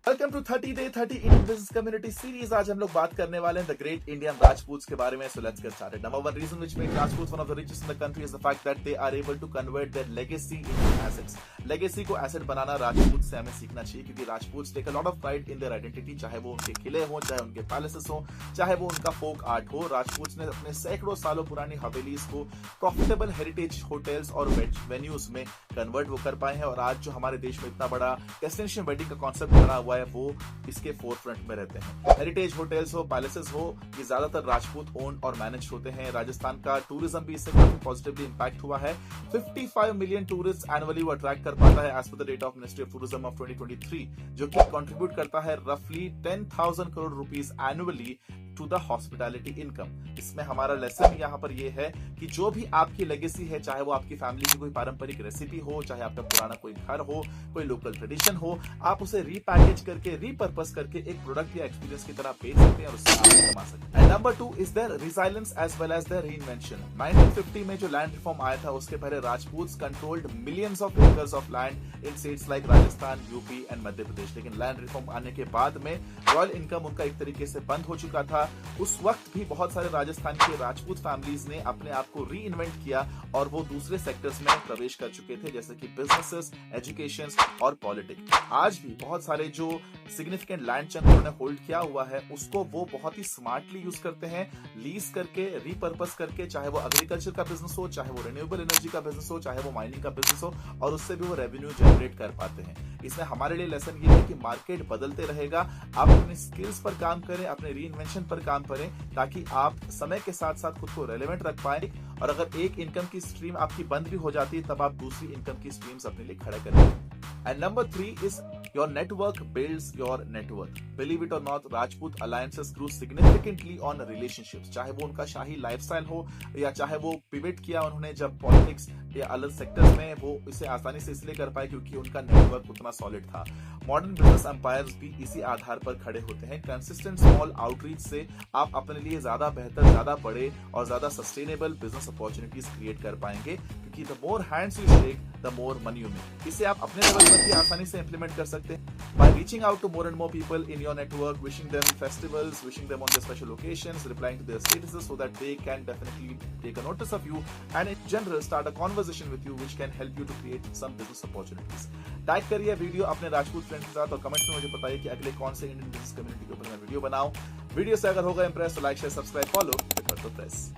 Welcome to 30 day 30 Indian business community series. आज हम लोग बात करने वाले हैं द ग्रेट इंडियन राजपूत्स के बारे में। So let's get started. Number one reason which make Rajputs one of the richest in the country is the fact that they are able to convert their legacy into assets. Legacy को asset बनाना राजपूत से हमें सीखना चाहिए, क्योंकि Rajputs take a lot of pride in their identity. चाहे वो उनके किले हो, चाहे उनके पैलेसेस हो, चाहे वो उनका फोक आर्ट हो, राजपूत्स ने अपने सैकड़ों सालों पुरानी हवेलीज को प्रॉफिटेबल हेरिटेज होटल्स और वेन्यूज में कन्वर्ट वो कर पाए हैं। और आज जो हमारे देश में इतना बड़ा डेस्टिनेशन वेडिंग का कॉन्सेप्ट बना हुआ है, वो इसके फोरफ्रंट में रहते हैं। हेरिटेज होटल्स हो, पैलेसेस हो, ये ज्यादातर राजपूत ओन और मैनेज होते हैं। राजस्थान का टूरिज्म भी इससे काफी पॉजिटिवली इंपैक्ट हुआ है। 55 मिलियन टूरिस्ट एनुअली वो अट्रैक्ट कर पाता है as per the data of ministry of tourism of 2023, जो कि कंट्रीब्यूट करता है रफली 10,000 crore rupees annually to the hospitality income. इसमें हमारा लेसन यहाँ पर ये है कि जो भी आपकी लेगेसी है, चाहे वो आपकी फैमिली की कोई पारंपरिक रेसिपी हो, चाहे आपका पुराना कोई घर हो, कोई लोकल ट्रेडिशन हो, आप उसे रीपैकेज करके, रीपर्पस करके एक प्रोडक्ट या एक्सपीरियंस की तरह बेच सकते हैं और उससे आप कमा सकते हैं। And number 2 is their resilience as well as their reinvention. 1950 में जो लैंड रिफॉर्म आया था, उसके पहले Rajputs controlled millions of acres of land in states like Rajasthan, UP and Madhya Pradesh. लेकिन लैंड रिफॉर्म आने के बाद में रॉयल इनकम उनका एक तरीके से बंद हो चुका था। उस वक्त भी बहुत सारे राजस्थान के राजपूत फैमिलीज ने अपने आप को री इन्वेंट किया और वो दूसरे सेक्टर्स में प्रवेश कर चुके थे, जैसे कि बिजनेसेस, एजुकेशन और पॉलिटिक्स। आज भी बहुत सारे जो सिग्निफिकेंट लैंड चंक उन्होंने होल्ड किया हुआ है, उसको वो बहुत ही स्मार्टली यूज करते हैं, लीज करके, रीपर्पस करके, चाहे वो एग्रीकल्चर का बिजनेस हो, चाहे वो रिन्यूएबल एनर्जी का बिजनेस हो, चाहे वो माइनिंग का बिजनेस हो, और उससे भी वो रेवेन्यू जनरेट कर पाते हैं। इसमें हमारे लिए लेसन ये है कि मार्केट बदलते रहेगा, आप अपने स्किल्स पर काम करें, अपने री इन्वेंशन पर काम करें, ताकि आप समय के साथ साथ खुद को रेलेवेंट रख पाए। और अगर एक इनकम की स्ट्रीम आपकी बंद भी हो जाती है, तब आप दूसरी इनकम की स्ट्रीम्स अपने लिए खड़ा करें। And number 3 is your network builds your net worth. Believe it or not, Rajput alliances grew significantly on relationships. चाहे वो उनका शाही लाइफस्टाइल हो, या चाहे वो पिवट किया उन्होंने जब पॉलिटिक्स या अलग सेक्टर्स में, वो इसे आसानी से इसलिए कर पाए क्योंकि उनका नेटवर्क उतना सॉलिड था। मॉडर्न बिजनेस एम्पायर्स भी इसी आधार पर खड़े होते हैं। कंसिस्टेंट स्मॉल आउटरीच से आप अपने लिए ज्यादा बेहतर, ज्यादा बड़े और ज्यादा सस्टेनेबल बिजनेस अपॉर्चुनिटीज क्रिएट कर पाएंगे, क्योंकि the more hands you shake the more money you make. इसे आप अपने लेवल पर भी आसानी से इंप्लीमेंट कर सकते हैं by reaching out to more and more people in your network, wishing them festivals, wishing them on their special occasions, replying to their statuses so that they can definitely take a notice of you and in general start a conversation with you which can help you to create some business opportunities. Tag करिए video अपने Rajput friends के साथ और comments में मुझे बताइए कि अगले कौन से इंडियन बिजनेस कम्युनिटी के ऊपर मैं वीडियो बनाऊं। वीडियो से अगर होगा इंप्रेस तो like, share, subscribe, follow, press.